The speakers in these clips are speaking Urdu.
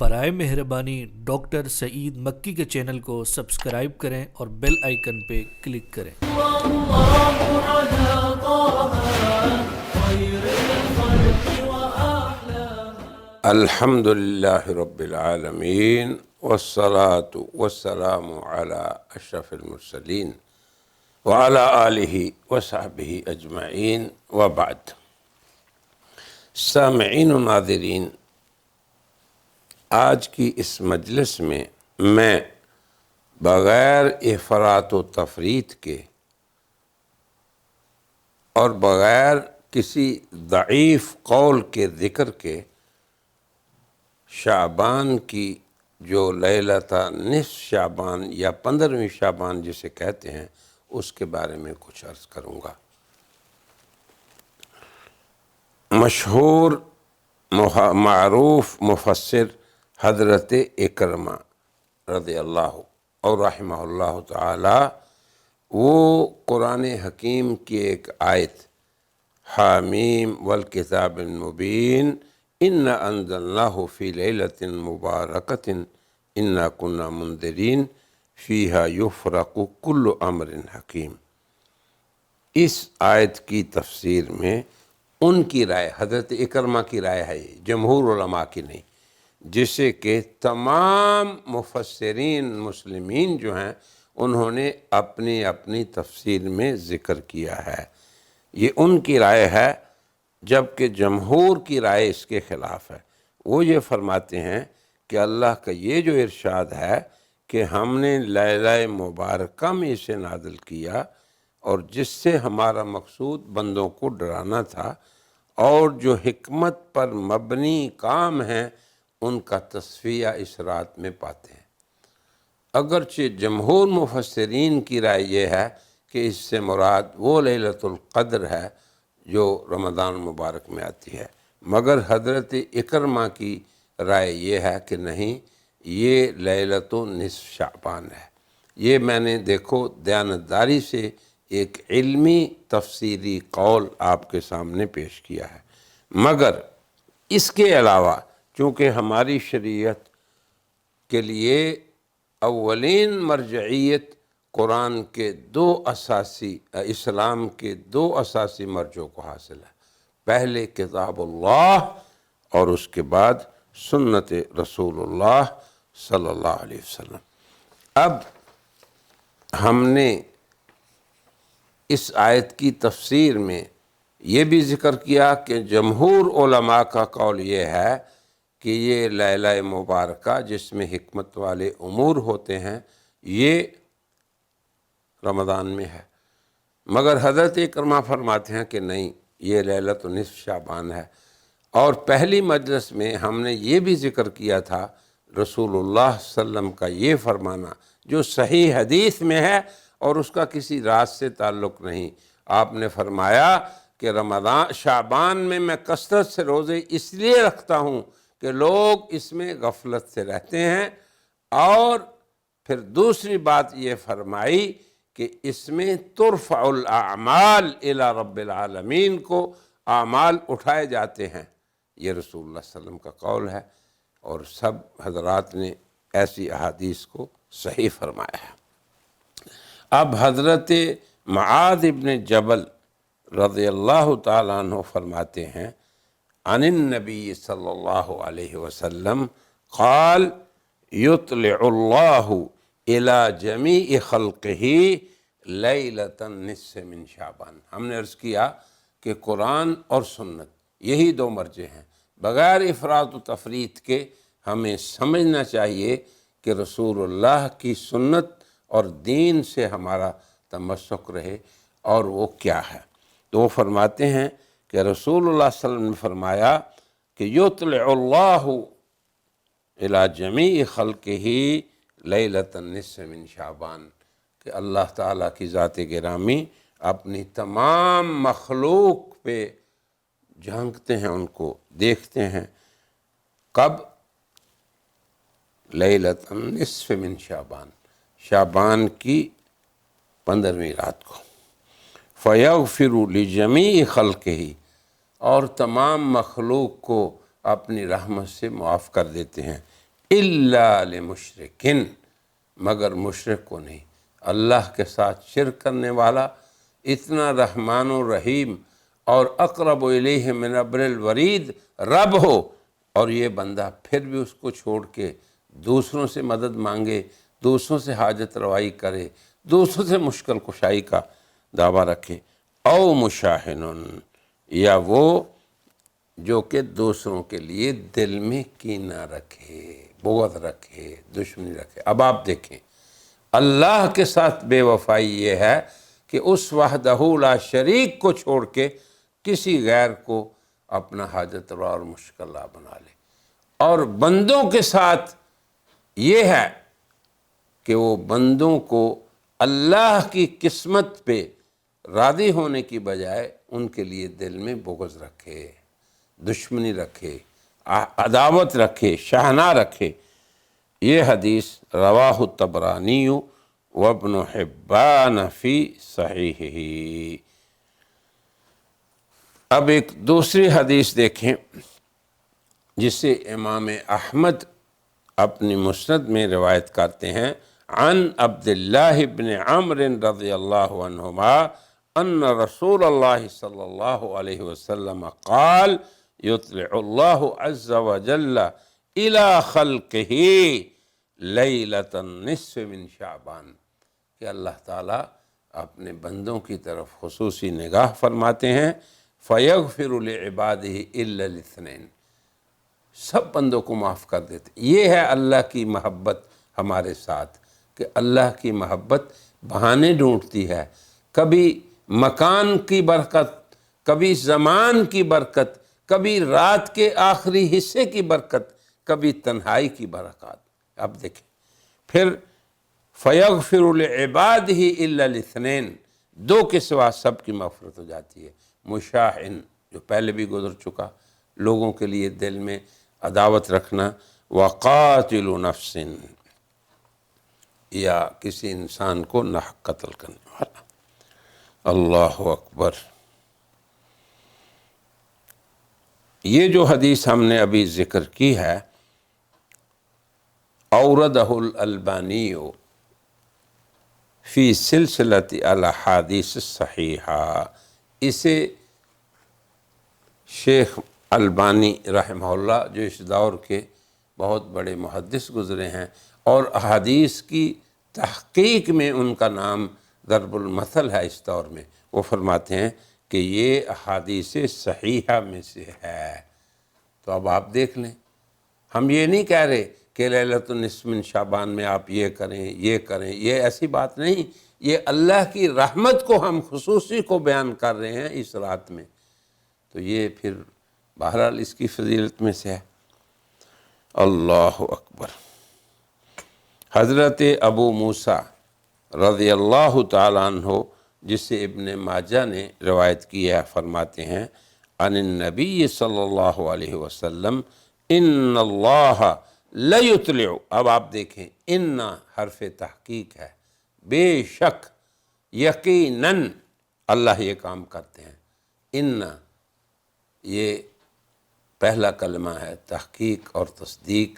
برائے مہربانی ڈاکٹر سعید مکی کے چینل کو سبسکرائب کریں اور بیل آئیکن پہ کلک کریں۔ الحمد للہ رب العالمین والصلاة والسلام علی اشرف المرسلین وعلی آلہ وصحبہ اجمعین وبعد۔ سامعین و ناظرین، آج کی اس مجلس میں میں بغیر افراط و تفریط کے اور بغیر کسی ضعیف قول کے ذکر کے شعبان کی جو لیلۃ نصف شعبان یا 15ویں شعبان جسے کہتے ہیں اس کے بارے میں کچھ عرض کروں گا۔ مشہور معروف مفسر حضرت اکرمہ رضی اللہ اور رحمہ اللہ تعالی، وہ قرآن حکیم کی ایک آیت حامیم والکتاب المبین انا انزلناہ فی لیلۃ مبارکۃ انا کنا منذرین فیہا یفرق کل امر حکیم، اس آیت کی تفسیر میں ان کی رائے، حضرت اکرمہ کی رائے ہے، جمہور علماء کی نہیں، جسے کہ تمام مفسرین مسلمین جو ہیں انہوں نے اپنی اپنی تفسیر میں ذکر کیا ہے۔ یہ ان کی رائے ہے، جبکہ جمہور کی رائے اس کے خلاف ہے۔ وہ یہ فرماتے ہیں کہ اللہ کا یہ جو ارشاد ہے کہ ہم نے لیلہ مبارکہ میں اسے نازل کیا اور جس سے ہمارا مقصود بندوں کو ڈرانا تھا، اور جو حکمت پر مبنی کام ہیں ان کا تصفیہ اس رات میں پاتے ہیں۔ اگرچہ جمہور مفسرین کی رائے یہ ہے کہ اس سے مراد وہ لیلۃ القدر ہے جو رمضان مبارک میں آتی ہے، مگر حضرت اکرمہ کی رائے یہ ہے کہ نہیں، یہ لیلۃ نصف شعبان ہے۔ یہ میں نے دیکھو دیانتداری سے ایک علمی تفسیری قول آپ کے سامنے پیش کیا ہے، مگر اس کے علاوہ چونکہ ہماری شریعت کے لیے اولین مرجعیت قرآن کے اسلام کے دو اساسی مرجعوں کو حاصل ہے، پہلے کتاب اللہ اور اس کے بعد سنت رسول اللہ صلی اللہ علیہ وسلم۔ اب ہم نے اس آیت کی تفسیر میں یہ بھی ذکر کیا کہ جمہور علماء کا قول یہ ہے کہ یہ لیلہ مبارکہ جس میں حکمت والے امور ہوتے ہیں یہ رمضان میں ہے، مگر حضرت اکرمہ فرماتے ہیں کہ نہیں، یہ لیلۃ نصف شعبان ہے۔ اور پہلی مجلس میں ہم نے یہ بھی ذکر کیا تھا رسول اللہ صلی اللہ علیہ وسلم کا یہ فرمانا جو صحیح حدیث میں ہے اور اس کا کسی رات سے تعلق نہیں۔ آپ نے فرمایا کہ شعبان میں کثرت سے روزے اس لیے رکھتا ہوں کہ لوگ اس میں غفلت سے رہتے ہیں، اور پھر دوسری بات یہ فرمائی کہ اس میں ترفع الاعمال الی رب العالمین، کو اعمال اٹھائے جاتے ہیں۔ یہ رسول اللہ صلی اللہ علیہ وسلم کا قول ہے اور سب حضرات نے ایسی احادیث کو صحیح فرمایا ہے۔ اب حضرت معاذ ابن جبل رضی اللہ تعالیٰ عنہ فرماتے ہیں عن النبی صلی اللہ علیہ وسلم قال یطلع اللہ الی جمیع خلقہ لیلۃ نصف من شعبان۔ ہم نے عرض کیا کہ قرآن اور سنت یہی دو مرجع ہیں، بغیر افراط و تفریط کے ہمیں سمجھنا چاہیے کہ رسول اللہ کی سنت اور دین سے ہمارا تمسک رہے، اور وہ کیا ہے؟ تو وہ فرماتے ہیں کہ رسول اللہ صلی اللہ علیہ وسلم نے فرمایا کہ یطلع اللہ الی جمیع خلقہ لیلۃ نصف من شعبان، کہ اللہ تعالیٰ کی ذات گرامی اپنی تمام مخلوق پہ جھانکتے ہیں، ان کو دیکھتے ہیں۔ کب؟ لیلۃ نصف من شعبان، شعبان کی 15ویں رات کو۔ فَيَغْفِرُ لِجَمِيعِ خَلْقِهِ، اور تمام مخلوق کو اپنی رحمت سے معاف کر دیتے ہیں۔ الا لمشرکن، مگر مشرک کو نہیں۔ اللہ کے ساتھ شرک کرنے والا اتنا رحمان و رحیم اور اقرب الیہ من حبل الورید رب ہو، اور یہ بندہ پھر بھی اس کو چھوڑ کے دوسروں سے مدد مانگے، دوسروں سے حاجت روائی کرے، دوسروں سے مشکل کشائی کا دعویٰ رکھے، او مشاہن، یا وہ جو کہ دوسروں کے لیے دل میں کینہ رکھے، بغض رکھے، دشمنی رکھے۔ اب آپ دیکھیں، اللہ کے ساتھ بے وفائی یہ ہے کہ اس وحدہ لا شریک کو چھوڑ کے کسی غیر کو اپنا حاجت روا اور مشکل بنا لے، اور بندوں کے ساتھ یہ ہے کہ وہ بندوں کو اللہ کی قسمت پہ راضی ہونے کی بجائے ان کے لیے دل میں بغض رکھے، دشمنی رکھے، عداوت رکھے، شاہنہ رکھے۔ یہ حدیث رواہ الطبرانی وابن حبان فی صحیحہ۔ اب ایک دوسری حدیث دیکھیں جسے امام احمد اپنی مسند میں روایت کرتے ہیں، عن عبداللہ بن عمرو رضی اللہ عنہما ان رسول اللہ صلی اللہ علیہ وسلم قال یطلع اللہ عز وجل الى خلقہ لیلۃ النصف من شعبان، کہ اللہ تعالیٰ اپنے بندوں کی طرف خصوصی نگاہ فرماتے ہیں، فیغفر لعبادہ الا الاثنین، سب بندوں کو معاف کر دیتے۔ یہ ہے اللہ کی محبت ہمارے ساتھ، کہ اللہ کی محبت بہانے ڈھونڈتی ہے، کبھی مکان کی برکت، کبھی زمان کی برکت، کبھی رات کے آخری حصے کی برکت، کبھی تنہائی کی برکات۔ اب دیکھیں پھر فیغفر لعبادہ الا الاثنین، دو کے سوا سب کی مغفرت ہو جاتی ہے۔ مشاحن، جو پہلے بھی گزر چکا، لوگوں کے لیے دل میں عداوت رکھنا، وقاتل نفس، یا کسی انسان کو ناحق قتل کرنے والا۔ اللہ اکبر۔ یہ جو حدیث ہم نے ابھی ذکر کی ہے، اوردہ الالبانی فی سلسلۃ الاحادیث الصحیحہ، اسے شیخ البانی رحمہ اللہ جو اس دور کے بہت بڑے محدث گزرے ہیں اور احادیث کی تحقیق میں ان کا نام ضرب المثل ہے اس دور میں، وہ فرماتے ہیں کہ یہ احادیث صحیحہ میں سے ہے۔ تو اب آپ دیکھ لیں، ہم یہ نہیں کہہ رہے کہ لیلۃ النصف من شعبان میں آپ یہ کریں یہ کریں، یہ ایسی بات نہیں، یہ اللہ کی رحمت کو ہم خصوصی کو بیان کر رہے ہیں اس رات میں، تو یہ پھر بہرحال اس کی فضیلت میں سے ہے۔ اللہ اکبر۔ حضرت ابو موسیٰ رضی اللہ تعالیٰ عنہ، جسے ابن ماجہ نے روایت کی ہے، فرماتے ہیں عن النبی صلی اللہ علیہ وسلم ان اللہ لیطلع، اب آپ دیکھیں ان حرف تحقیق ہے، بے شک، یقیناً اللہ یہ کام کرتے ہیں۔ ان یہ پہلا کلمہ ہے تحقیق اور تصدیق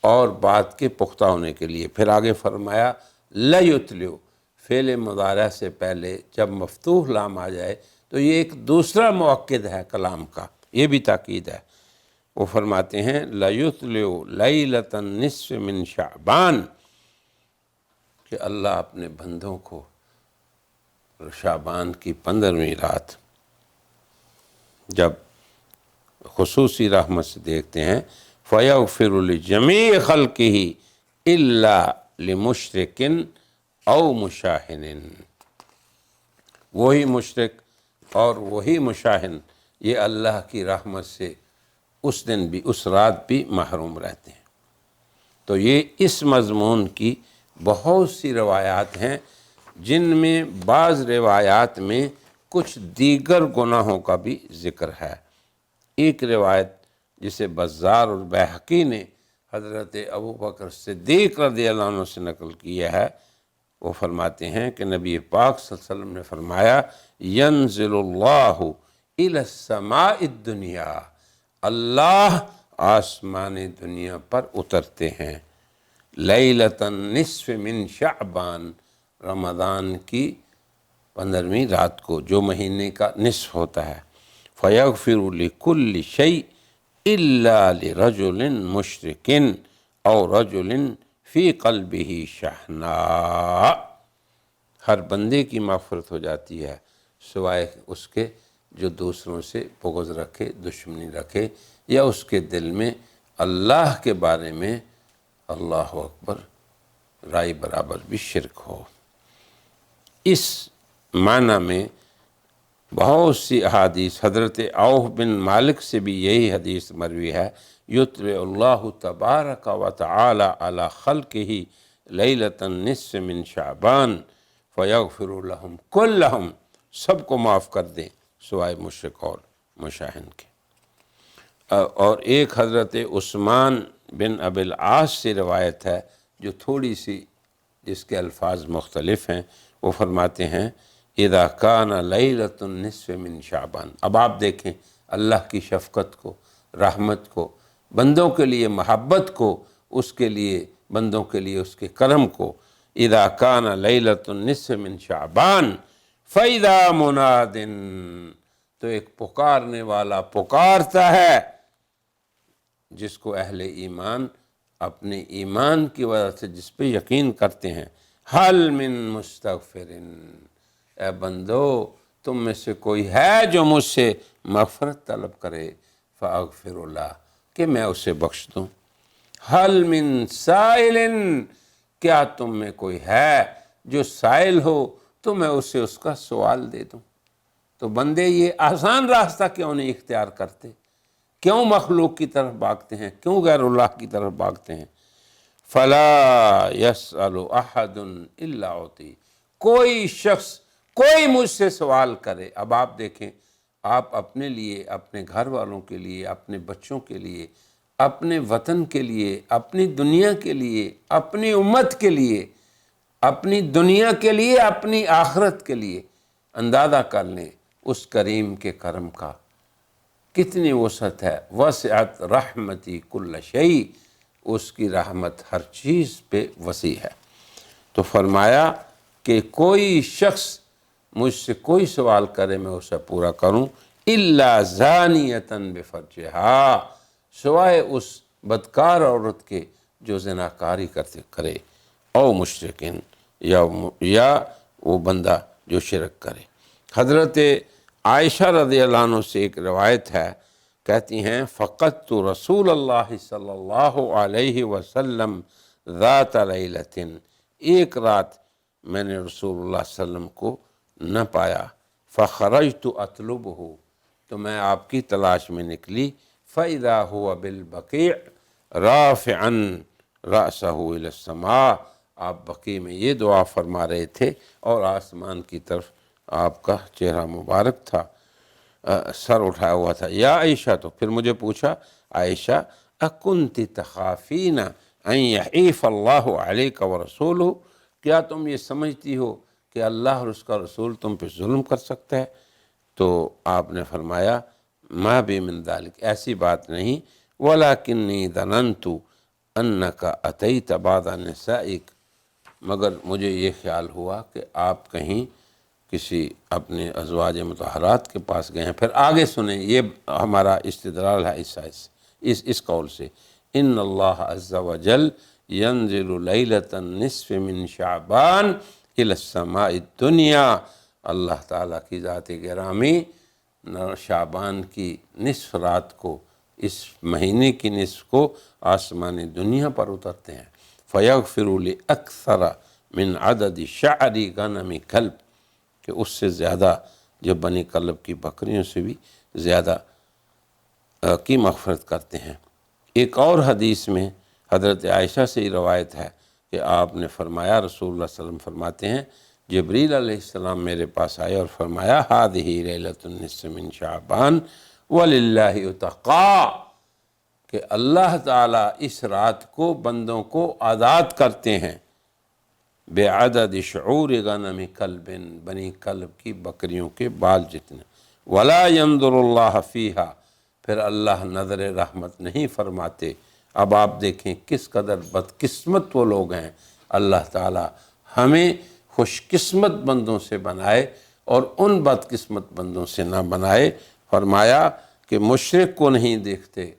اور بات کے پختہ ہونے کے لیے۔ پھر آگے فرمایا لیطلع، فعل مضارع سے پہلے جب مفتوح لام آ جائے تو یہ ایک دوسرا مؤکد ہے کلام کا، یہ بھی تاکید ہے۔ وہ فرماتے ہیں لیطلع لیلۃ النصف من شعبان، کہ اللہ اپنے بندوں کو شعبان کی 15ویں رات جب خصوصی رحمت سے دیکھتے ہیں، فَيَغْفِرُ لِجَمِيعِ خَلْقِهِ إِلَّا لِمُشْرِكٍ أَوْ مُشَاهِنٍ، وہی مشرک اور وہی مشاہن یہ اللہ کی رحمت سے اس دن بھی، اس رات بھی محروم رہتے ہیں۔ تو یہ اس مضمون کی بہت سی روایات ہیں، جن میں بعض روایات میں کچھ دیگر گناہوں کا بھی ذکر ہے۔ ایک روایت جسے بزار اور بیہقی نے حضرت ابوبکر صدیق رضی اللہ عنہ سے نقل کیا ہے، وہ فرماتے ہیں کہ نبی پاک صلی اللہ علیہ وسلم نے فرمایا ینزل اللہ الی السماء الدنیا، اللہ آسمان دنیا پر اترتے ہیں۔ لیلۃ نصف من شعبان، رمضان کی 15ویں رات کو، جو مہینے کا نصف ہوتا ہے۔ فیغفر لکل شیء الا لرجل مشرک او رجل فی قلبہ شحناء، ہر بندے کی مغفرت ہو جاتی ہے سوائے اس کے جو دوسروں سے بغض رکھے، دشمنی رکھے، یا اس کے دل میں اللہ کے بارے میں اللہ اکبر رائے برابر بھی شرک ہو۔ اس معنی میں بہت سی احادیث، حضرت عوف بن مالک سے بھی یہی حدیث مروی ہے، یطلع اللہ تبارک و تعالی علی خلقہ لیلۃ النصف من شعبان فیغفر لہم کلہم، سب کو معاف کر دیں سوائے مشرک اور مشاہن کے۔ اور ایک حضرت عثمان بن ابی العاص سے روایت ہے جو تھوڑی سی جس کے الفاظ مختلف ہیں، وہ فرماتے ہیں اذا کان لیلۃ النصف من شعبان، اب آپ دیکھیں اللہ کی شفقت کو، رحمت کو، بندوں کے لیے محبت کو، اس کے لیے بندوں کے لیے اس کے کرم کو۔ اذا کان لیلۃ النصف من شعبان فاذا مناد، تو ایک پکارنے والا پکارتا ہے جس کو اہل ایمان اپنے ایمان کی وجہ سے جس پہ یقین کرتے ہیں، حل من مستغفر، اے بندو تم میں سے کوئی ہے جو مجھ سے مغفرت طلب کرے، فاغفر اللہ، کہ میں اسے بخش دوں۔ حل من سائل، کیا تم میں کوئی ہے جو سائل ہو تو میں اسے اس کا سوال دے دوں۔ تو بندے یہ آسان راستہ کیوں نہیں اختیار کرتے؟ کیوں مخلوق کی طرف بھاگتے ہیں؟ کیوں غیر اللہ کی طرف بھاگتے ہیں؟ فلا يسأل احد الا اعطی، کوئی شخص، کوئی مجھ سے سوال کرے۔ اب آپ دیکھیں، آپ اپنے لیے، اپنے گھر والوں کے لیے، اپنے بچوں کے لیے، اپنے وطن کے لیے، اپنی دنیا کے لیے، اپنی امت کے لیے، اپنی دنیا کے لیے، اپنی آخرت کے لیے اندازہ کر لیں اس کریم کے کرم کا کتنی وسعت ہے۔ وسعت رحمتی کل شیء، اس کی رحمت ہر چیز پہ وسیع ہے۔ تو فرمایا کہ کوئی شخص مجھ سے کوئی سوال کرے میں اسے پورا کروں، الا زانیۃ بفرجہا، سوائے اس بدکار عورت کے جو زناکاری کرے، او مشرکین، یا وہ بندہ جو شرک کرے۔ حضرت عائشہ رضی اللہ عنہ سے ایک روایت ہے، کہتی ہیں فقدت رسول اللہ صلی اللہ علیہ وسلم ذات لیلۃ، ایک رات میں نے رسول اللہ صلی اللہ علیہ وسلم کو نہ پایا، فخرجت اطلبہ، تو میں آپ کی تلاش میں نکلی، فاذا هو بالبقیع رافعا رأسہ الی السماء، آپ بقیع میں یہ دعا فرما رہے تھے اور آسمان کی طرف آپ کا چہرہ مبارک تھا، سر اٹھایا ہوا تھا۔ یا عائشہ، تو پھر مجھے پوچھا، عائشہ اکنت تخافین ان یحیف اللہ علیک ورسولہ، کیا تم یہ سمجھتی ہو کہ اللہ اور اس کا رسول تم پہ ظلم کر سکتا ہے؟ تو آپ نے فرمایا ما بی من ذلک، ایسی بات نہیں، ولکنی ظننت انک اتیت بعض نسائک، مگر مجھے یہ خیال ہوا کہ آپ کہیں کسی اپنے ازواج مطہرات کے پاس گئے ہیں۔ پھر آگے سنیں، یہ ہمارا استدلال ہے اس قول سے، ان اللہ عز وجل ینزل لیلۃ النصف من شعبان الی السماء الدنیا، اللہ تعالیٰ کی ذات گرامی شعبان کی نصف رات کو، اس مہینے کی نصف کو آسمان دنیا پر اترتے ہیں، فیغفر لاکثر من عدد شعر غنم کلب، کہ اس سے زیادہ جو بنی کلب کی بکریوں سے بھی زیادہ کی مغفرت کرتے ہیں۔ ایک اور حدیث میں حضرت عائشہ سے روایت ہے کہ آپ نے فرمایا، رسول اللہ صلی اللہ علیہ وسلم فرماتے ہیں، جبریل علیہ السلام میرے پاس آئے اور فرمایا ہذہ لیلۃ النصف من شعبان وللہ اتقا، کہ اللہ تعالیٰ اس رات کو بندوں کو آزاد کرتے ہیں بعدد شعور غنم کلب، بنی کلب کی بکریوں کے بال جتنے، ولا ينظر اللہ فیہا، پھر اللہ نظر رحمت نہیں فرماتے۔ اب آپ دیکھیں کس قدر بدقسمت وہ لوگ ہیں۔ اللہ تعالی ہمیں خوش قسمت بندوں سے بنائے اور ان بدقسمت بندوں سے نہ بنائے۔ فرمایا کہ مشرک کو نہیں دیکھتے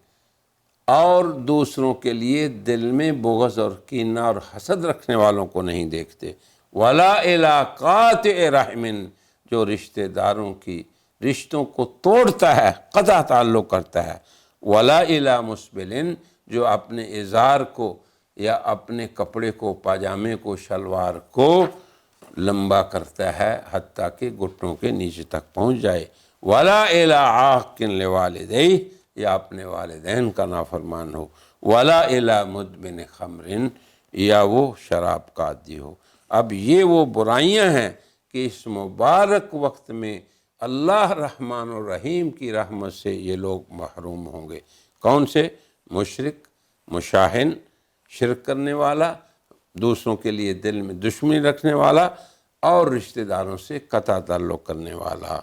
اور دوسروں کے لیے دل میں بغض اور کینہ اور حسد رکھنے والوں کو نہیں دیکھتے۔ وَلَا إِلَىٰ قَاطِعِ رَحْمٍ، جو رشتہ داروں کی رشتوں کو توڑتا ہے، قطع تعلق کرتا ہے۔ وَلَا إِلَىٰ مُسْبِلٍ، جو اپنے ازار کو یا اپنے کپڑے کو، پاجامے کو، شلوار کو لمبا کرتا ہے حتیٰ کہ گھٹنوں کے نیچے تک پہنچ جائے۔ وَلَا إِلَىٰ عَاقٍ لِوَالِدَيْهِ، یا اپنے والدین کا نافرمان ہو۔ وَلَا إِلَىٰ مُدْمِنِ خَمْرٍ، یا وہ شراب کا عادی ہو۔ اب یہ وہ برائیاں ہیں کہ اس مبارک وقت میں اللہ رحمان الرحیم کی رحمت سے یہ لوگ محروم ہوں گے۔ کون سے؟ مشرک، مشاہن، شرک کرنے والا، دوسروں کے لیے دل میں دشمنی رکھنے والا، اور رشتہ داروں سے قطع تعلق کرنے والا،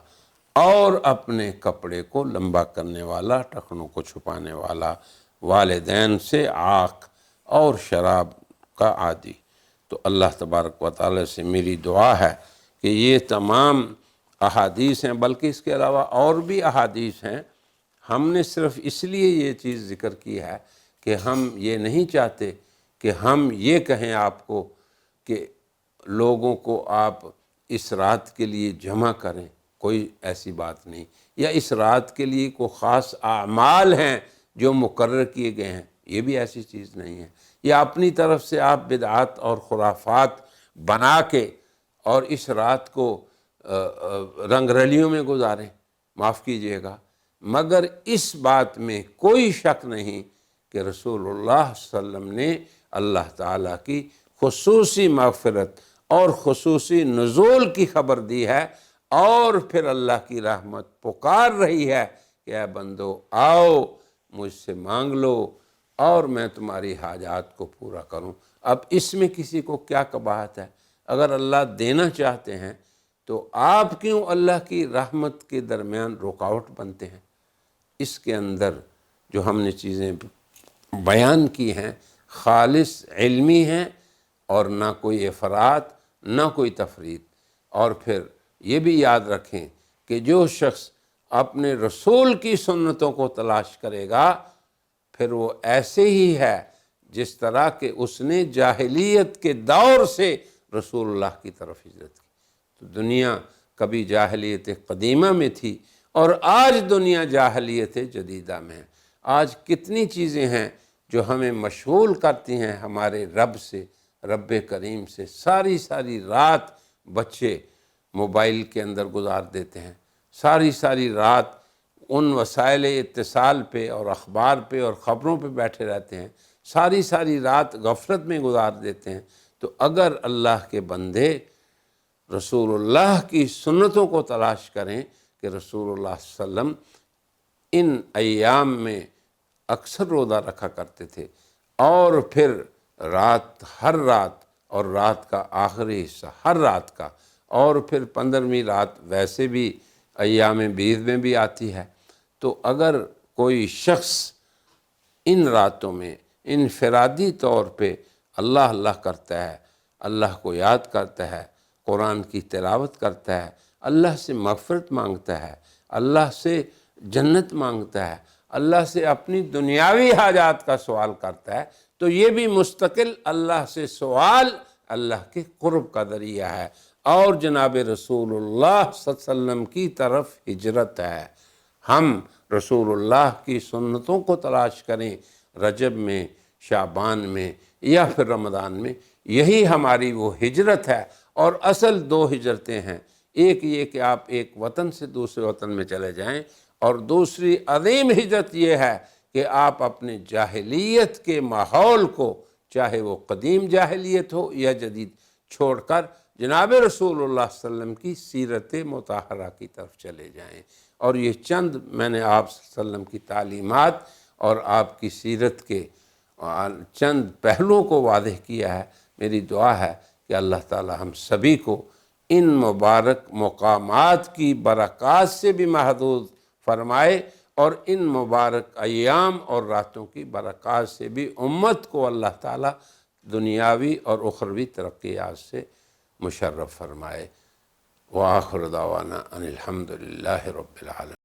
اور اپنے کپڑے کو لمبا کرنے والا، ٹخنوں کو چھپانے والا، والدین سے عاق اور شراب کا عادی۔ تو اللہ تبارک و تعالی سے میری دعا ہے کہ یہ تمام احادیث ہیں، بلکہ اس کے علاوہ اور بھی احادیث ہیں۔ ہم نے صرف اس لیے یہ چیز ذکر کی ہے کہ ہم یہ نہیں چاہتے کہ ہم یہ کہیں آپ کو کہ لوگوں کو آپ اس رات کے لیے جمع کریں، کوئی ایسی بات نہیں، یا اس رات کے لیے کوئی خاص اعمال ہیں جو مقرر کیے گئے ہیں، یہ بھی ایسی چیز نہیں ہے، یا اپنی طرف سے آپ بدعات اور خرافات بنا کے اور اس رات کو رنگ رلیوں میں گزاریں، معاف کیجئے گا۔ مگر اس بات میں کوئی شک نہیں کہ رسول اللہ صلی اللہ علیہ وسلم نے اللہ تعالیٰ کی خصوصی مغفرت اور خصوصی نزول کی خبر دی ہے، اور پھر اللہ کی رحمت پکار رہی ہے کہ اے بندو آؤ مجھ سے مانگ لو اور میں تمہاری حاجات کو پورا کروں۔ اب اس میں کسی کو کیا قباحت ہے؟ اگر اللہ دینا چاہتے ہیں تو آپ کیوں اللہ کی رحمت کے درمیان رکاوٹ بنتے ہیں؟ اس کے اندر جو ہم نے چیزیں بیان کی ہیں خالص علمی ہیں، اور نہ کوئی افراط نہ کوئی تفریط۔ اور پھر یہ بھی یاد رکھیں کہ جو شخص اپنے رسول کی سنتوں کو تلاش کرے گا پھر وہ ایسے ہی ہے جس طرح کہ اس نے جاہلیت کے دور سے رسول اللہ کی طرف ہجرت کی۔ تو دنیا کبھی جاہلیت قدیمہ میں تھی اور آج دنیا جاہلیت جدیدہ میں ہے۔ آج کتنی چیزیں ہیں جو ہمیں مشغول کرتی ہیں ہمارے رب سے، رب کریم سے۔ ساری رات بچے موبائل کے اندر گزار دیتے ہیں، ساری رات ان وسائل اتصال پہ اور اخبار پہ اور خبروں پہ بیٹھے رہتے ہیں، ساری رات غفلت میں گزار دیتے ہیں۔ تو اگر اللہ کے بندے رسول اللہ کی سنتوں کو تلاش کریں کہ رسول اللہ صلی اللہ علیہ وسلم ان ایام میں اکثر روزہ رکھا کرتے تھے، اور پھر ہر رات اور رات کا آخری حصہ ہر رات کا، اور پھر 15ویں رات ویسے بھی ایام بیض میں بھی آتی ہے۔ تو اگر کوئی شخص ان راتوں میں انفرادی طور پہ اللہ کرتا ہے، اللہ کو یاد کرتا ہے، قرآن کی تلاوت کرتا ہے، اللہ سے مغفرت مانگتا ہے، اللہ سے جنت مانگتا ہے، اللہ سے اپنی دنیاوی حاجات کا سوال کرتا ہے، تو یہ بھی مستقل اللہ سے سوال اللہ کے قرب کا ذریعہ ہے، اور جناب رسول اللہ صلی اللہ علیہ وسلم کی طرف ہجرت ہے۔ ہم رسول اللہ کی سنتوں کو تلاش کریں رجب میں، شعبان میں یا پھر رمضان میں، یہی ہماری وہ ہجرت ہے۔ اور اصل 2 ہجرتیں ہیں، ایک یہ کہ آپ ایک وطن سے دوسرے وطن میں چلے جائیں، اور دوسری عظیم ہجرت یہ ہے کہ آپ اپنے جاہلیت کے ماحول کو، چاہے وہ قدیم جاہلیت ہو یا جدید، چھوڑ کر جناب رسول اللہ صلی اللہ علیہ وسلم کی سیرت مطہرہ کی طرف چلے جائیں۔ اور یہ چند میں نے آپ صلی اللہ علیہ وسلم کی تعلیمات اور آپ کی سیرت کے چند پہلوؤں کو واضح کیا ہے۔ میری دعا ہے کہ اللہ تعالی ہم سبھی کو ان مبارک مقامات کی برکات سے بھی محظوظ فرمائے اور ان مبارک ایام اور راتوں کی برکات سے بھی امت کو اللہ تعالیٰ دنیاوی اور اخروی ترقیات سے مشرف فرمائے۔ وآخر دعوانا ان الحمد للہ رب العالمین۔